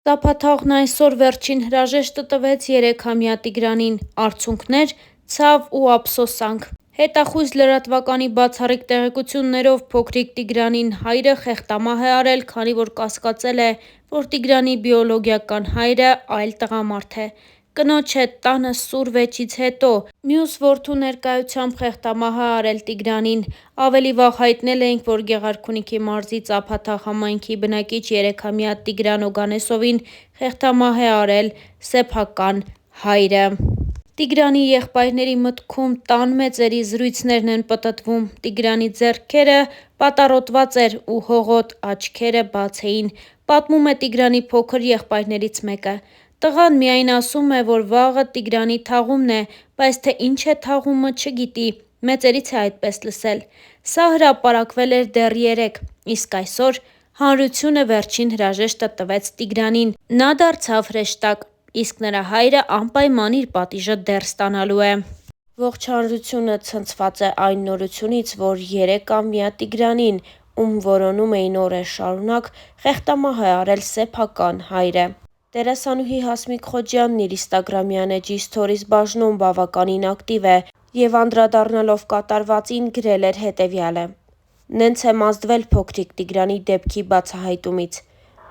Տափաթաղն այսօր վերջին հրաժեշտը տվեց 3-ամյա Տիգրանին, արդյունքներ՝ ցավ ու ափսոսանք։ Հետախույզ լրատվականի բացառիկ տեղեկություններով փոքրիկ Տիգրանին հայրը խեղդամահ է արել, քանի որ կասկածել է, որ Տիգրանի բիոլոգիական հայրը այլ տղամարդ է։ Կնոջ հետ տանը սուր վեճից հետո մյուս որդու ներկայությամբ խեղդամահ է արել Տիգրանին։ Ավելի վաղ հայտնել էինք, որ Գեղարքունիքի մարզի Ծափաթաղ համայնքի բնակիչ 3-ամյա Տիգրան Օգանեսովին խեղդամահ է արել սեփական հայրը։ Տիգրանի եղբայրների մտքում տան մեծերի զրույցներն են պտտվում։ Տիգրանի ձեռքերը պատառոտված էր ու հողոտ աչքերը բաց էին, պատմում է Տիգրանի փոքր եղբայրներից մեկը։ Տղան միայն ասում է, որ վաղը Տիգրանի թաղումն է, բայց թե ինչ է թաղումը չգիտի, մեծերից է այդպես լսել։ Սա հրապարակվել էր դեռ երեկ, իսկ այսօր հանրությունը վերջին հրաժեշտը տվեց Տիգրանին։ Նա դարձավ հրեշտակ, իսկ նրա հայրը անպայման իր պատիժը դեռ ստանալու է։ Ողջ հանրությունը ցնցված է այն նորությունից, որ 3-ամյա Տիգրանին, ում որոնում էին օրեր շարունակ, խեղդամահ է արել սեփական հայրը։ Դերասանուհի Հասմիկ Խոջյանն իր ինստագրամյան էջի սթորիս բաժնում բավականին ակտիվ է և անդրադառնալով կատարվածին գրել էր հետևյալը. «Նենց եմ ազդվել փոքրիկ Տիգրանի դեպքի բացահայտումից։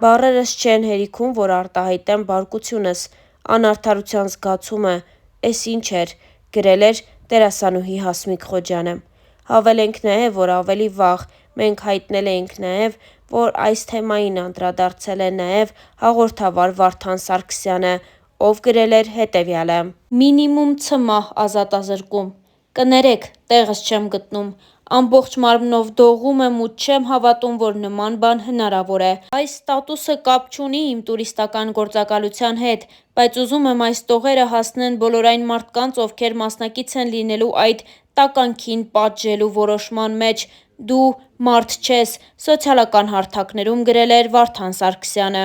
Բառերս չեն հերիքում, որ արտահայտեմ բարկությունս, անարդարության զգացումը, էս ինչ էր», գրել էր դերասանուհի Հասմիկ Խոջյանը։ Հավելենք նաև, որ ավելի վաղ մենք հայտնել էինք նաև, որ այս թեմային անդրադարձել է նաև հաղորդավար Վարդան Սարգսյանը, ով գրել էր հետևյալը. «Մինիմում ցմահ ազատազրկում։ Կներեք, տեղս չեմ գտնում։ Ամբողջ մարմնով դողում եմ ու չեմ հավատում, որ նման բան հնարավոր է։ Այս ստատուսը կապ չունի իմ տուրիստական գործակալության հետ, բայց ուզում եմ այս տողերը հասնեն բոլոր այն մարդկանց, ովքեր մասնակից են լինելու այդ տականքին պատժելու որոշման մեջ։ Դու մարդ չես», սոցիալական հարթակներում գրել էր Վարդան Սարգսյանը։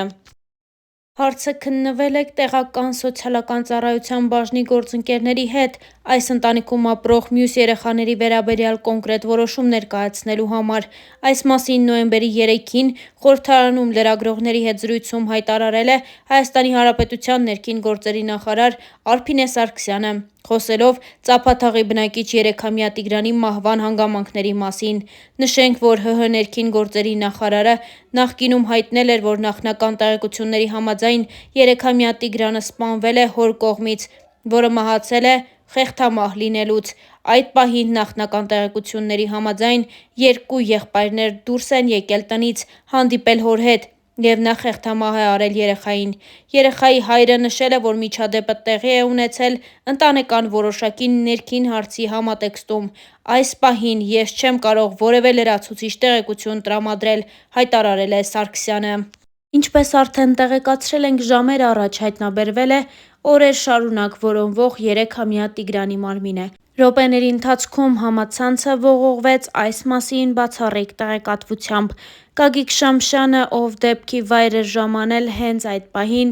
Հարցը քննվել է տեղական սոցիալական ծառայության բաժնի գործընկերների հետ՝ այս ընտանիքում ապրող մյուս երեխաների վերաբերյալ կոնկրետ որոշում ներկայացնելու համար։ Այս մասին նոյեմբերի 3-ին խորհրդարանում լրագրողների հետ զրույցում հայտարարել է ՀՀ ներքին գործերի նախարար Արփինե Սարգսյանը, խոսելով Ծափաթաղի բնակիչ 3-ամյա Տիգրանի մահվան հանգամանքների մասին։ Նշենք, որ ՀՀ ներքին գործերի նախարարը նախկինում հայտնել էր, որ նախնական տեղեկությունների համաձայն 3-ամյա Տիգրանը սպանվել է հոր կողմից, որը մահացել է խեղդամահ լինելուց։ Այդ պահին նախնական տեղեկությունների համաձայն 2 եղբայրներ դուրս են եկել տնից, հանդիպել հոր հետ, և նա խեղդամահ է արել երեխային։ Երեխայի հայրը նշել է, որ միջադեպը տեղի է ունեցել ընտանեկան որոշակի ներքին հարցի համատեքստում։ Այս պահին ես չեմ կարող որևէ լրացուցիչ տեղեկություն տրամադրել, հայտարարել է Սարգսյանը։ Ինչպես արդեն տեղեկացրել ենք ժամեր առաջ, հայտնաբերվել է օրեր շարունակ որոնվող 3-ամյա Տիգրանի մարմինը։ Րոպեների ընթացքում համացանցը ողողվեց այս մասին բացառիկ տեղեկատվությամբ։ Գագիկ Շամշյանը, ով դեպքի վայր էր ժամանել հենց այդ պահին,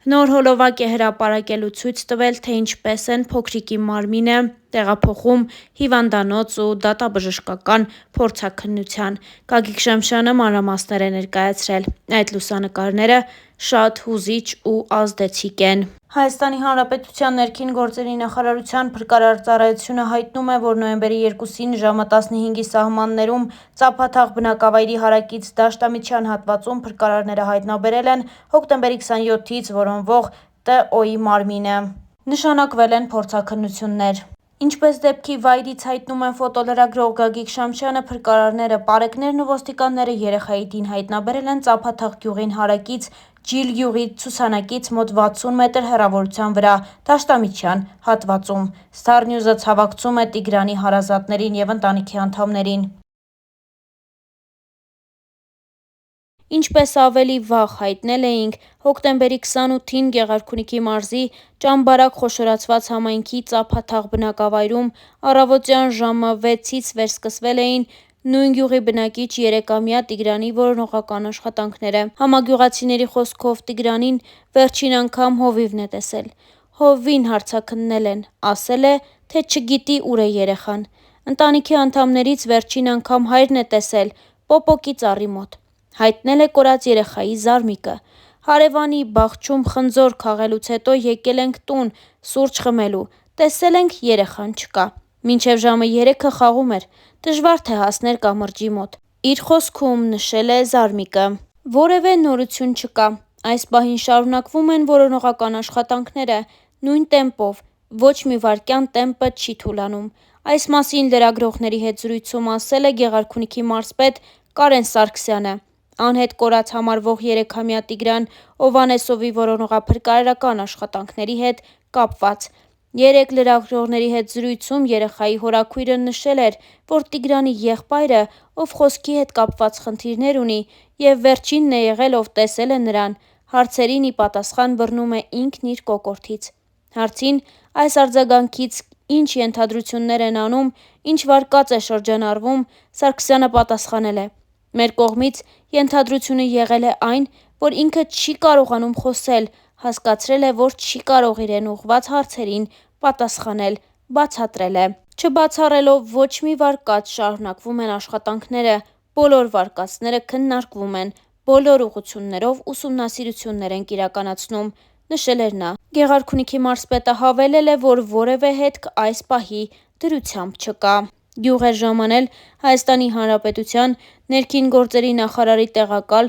նոր հոլովակ է հրապարակել ու ցույց տվել, թե ինչպես են փոքրիկի մարմինը տեղափոխում հիվանդանոց ու դատաբժշկական փորձաքննության։ Գագիկ Շամշյանը մանրամասներ է ներկայացրել։ Այդ լուսանկարները շատ հուզիչ ու ազդեցիկ են։ ՀՀ ներքին գործերի նախարարության փրկարար ծառայությունը հայտնում է, որ նոյեմբերի 2-ին ժամը 15-ի սահմաններում Ծափաթաղ բնակավայրի հարակից Դաշտամիջյան հատվածում փրկարարները հայտնաբերել են հոկտեմբերի 27-ից որոնվող Տ.Օ.-ի մարմինը։ Նշանակվել են փորձաքննություններ։ Ինչպես դեպքի վայրից հայտնում են ֆոտոլրագրող Գագիկ Շամշյանը, փրկարարները, պարեկներն ու ոստիկանները երեխայի դին հայտնաբերել են Ծափաթաղ գյուղին հարակից Ջիլ գյուղի ցուցանակից մոտ 60 մետր հեռավորության վրա, Դաշտամիջյան հատվածում։ Star News-ը ցավակցում է Տիգրանի հարազատներին և ընտանիքի անդամներին։ Ինչպես ավելի վաղ հայտնել էինք, հոկտեմբերի 28-ին Գեղարքունիքի մարզի Ճամբարակ խոշորացված համայնքի Ծափաթաղ բնակավայրում առավոտյան ժամը 6-ից վերսկսվել էին նույն գյուղի բնակիչ 3-ամյա Տիգրանի որոնողական աշխատանքները։ Համագյուղացիների խոսքով Տիգրանին վերջին անգամ հովիվն է տեսել։ Հովվին հարցաքննել են, ասել է, թե չգիտի ուր է երեխան։ Ընտանիքի անդամներից վերջին անգամ հայրն է տեսել՝ պոպոկի ծառի մոտ։ Հայտնել է կորած երեխայի զարմիկը։ Հարևանի բախչում խնձոր քաղելուց հետո եկել ենք տուն սուրճ խմելու, տեսել ենք երեխան չկա, մինչև ժամը 3-ը խաղում էր, դժվար թե հասներ կամրջի մոտ, իր խոսքում նշել է Զարմիկը: Որևէ նորություն չկա, այս պահին շարունակվում են որոնողական աշխատանքները, նույն տեմպով, ոչ մի վայրկյան տեմպը չի թուլանում: Այս մասին լրագրողների հետ զրույցում ասել է Գեղարքունիքի մարզպետ Կարեն Սարգսյանը: Անհետ կորած համարվող 3-ամյա Տիգրան Օվանեսովի որոնողափրկարարական աշխատանքների հետ կապված: Երեկ լրագրողների հետ զրույցում երեխայի հորաքույրը նշել էր, որ Տիգրանի եղբայրը, ով խոսքի հետ կապված խնդիրներ ունի և վերջինն է եղել, ով տեսել է նրան, հարցերին ի պատասխան բռնում է ինքն իր կոկորդից: Հարցին՝ այս արձագանքից ինչ ենթադրություններ են անում, ինչ վարկած է շրջանառվում, Սարգսյանը պատասխանել է. «Մեր կողմից ենթադրությունը եղել է այն, որ ինքը չի կարողանում խոսել, հասկացրել է, որ չի կարող իրեն ուղղված հարցերին պատասխանել», բացատրել է: Չբացառելով ոչ մի վարկած, շարունակվում են աշխատանքները, բոլոր վարկածները քննարկվում են, բոլոր ուղղություններով ուսումնասիրություններ ենք իրականացնում, նշել էր նա: Գեղարքունիքի մարզպետը հավելել է, որ որևէ հետք այս պահի դրությամբ չկա: Գյուղ էր ժամանել ՀՀ ներքին գործերի նախարարի տեղակալ,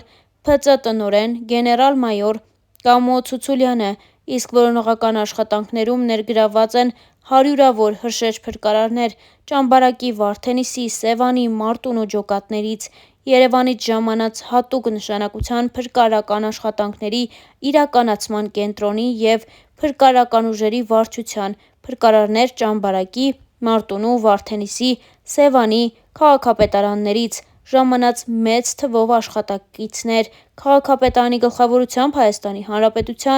ՓԾ տնօրեն գեներալ-մայոր Կամո Ցուցուլյանը, իսկ որոնողական աշխատանքներում ներգրավված են հարյուրավոր հրշեջ-փրկարարներ Ճամբարակի, Վարդենիսի, Սևանի, Մարտունու ջոկատներից, Երևանից ժամանած հատուկ նշանակության փրկարարական աշխատանքների իրականացման կենտրոնի և Փրկարարական ուժերի վարչության փրկարարներ Ճամբարակի, Մարտունու, Վարդենիսի, Սևանի քաղաքապետարաններից, ժամանած մեծ թվով աշխատակիցներ քաղաքապետարանի գլխավորությամբ ՀՀ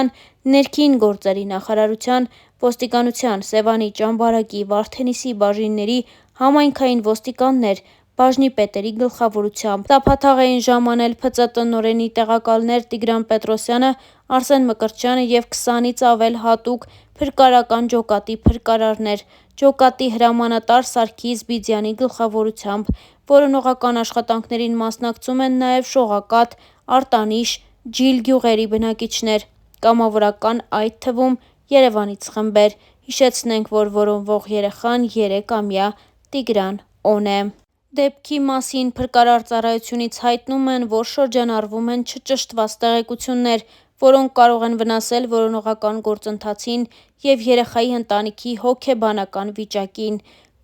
ներքին գործերի նախարարության, ոստիկանության, Սևանի, Ճամբարակի, Վարդենիսի բաժինների համայնքային ոստիկաններ, բաժնի պետերի գլխավորությամբ: Տափաթաղ էին ժամանել ՓԾ տնօրենի տեղակալներ Տիգրան Պետրոսյանը, Արսեն Մկրտչյանը և 20-ից ավել հատուկ փրկարարական ջոկատի փրկարարներ ջոկատի հրամանատար Սարգիս Բիձյանի գլխավորությամբ: Որոնողական աշխատանքներին մասնակցում են նաև Շողակաթ, Արտանիշ, Ջիլ գյուղերի բնակիչներ, կամավորական, այդ թվում Երևանից խմբեր: Հիշեցնենք, որ որոնվող երեխան 3-ամյա Տիգրան Օ.-ն է: Դեպքի մասին փրկարար ծառայությունից հայտնում են, որ շրջանառվում են չճշտված տեղեկություններ, որոնք կարող են վնասել որոնողական գործընթացին և երեխայի ընտանիքի հոգեբանական վիճակին: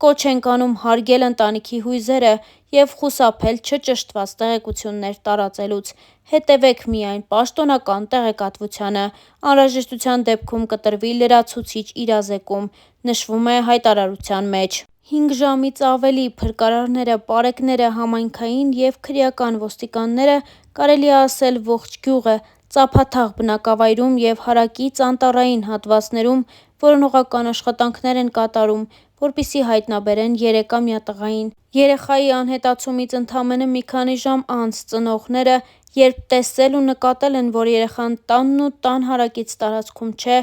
Կոչ ենք անում հարգել ընտանիքի հույզերը և խուսափել չճշտված տեղեկություններ տարածելուց: Հետևեք միայն պաշտոնական տեղեկատվությանը: Անհրաժեշտության դեպքում կտրվի լրացուցիչ իրազեկում, նշվում է հայտարարության մեջ: 5 ժամից ավելի փրկարարները, պարեկները, համայնքային և քրեական ոստիկանները, կարելի է ասել ողջ գյուղը, Ծափաթաղ բնակավայրում և հարակից անտառային հատվածներում որոնողական աշխատանքներ են կատարում, որպեսզի հայտնաբերեն 3-ամյա տղային: Երեխայի անհետացումից ընդամենը մի քանի ժամ անց ծնողները, երբ տեսել ու նկատել են, որ երեխան տանն ու տան հարակից տարածքում չէ,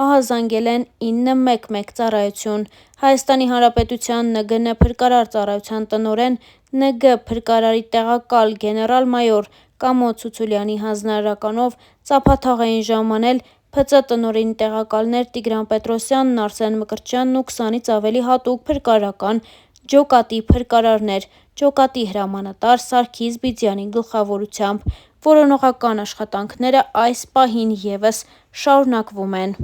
ահազանգել են 911 ծառայություն: ՀՀ ՆԳՆ փրկարար ծառայության տնօրեն, Ն.Գ. փրկարարի տեղակալ գեներալ-մայոր Կամո Ցուցուլյանի հանձնարարականով Ծափաթաղ էին ժամանել ՓԾ տնօրենի տեղակալներ Տիգրան Պետրոսյանն, Արսեն Մկրտչյանն ու 20-ից ավելի հատուկ փրկարարական ջոկատի փրկարարներ ջոկատի հրամանատար Սարգիս Բիձյանի գլխավորությամբ: Որոնողական աշխատանքները այս պահին ևս շարունակվում են: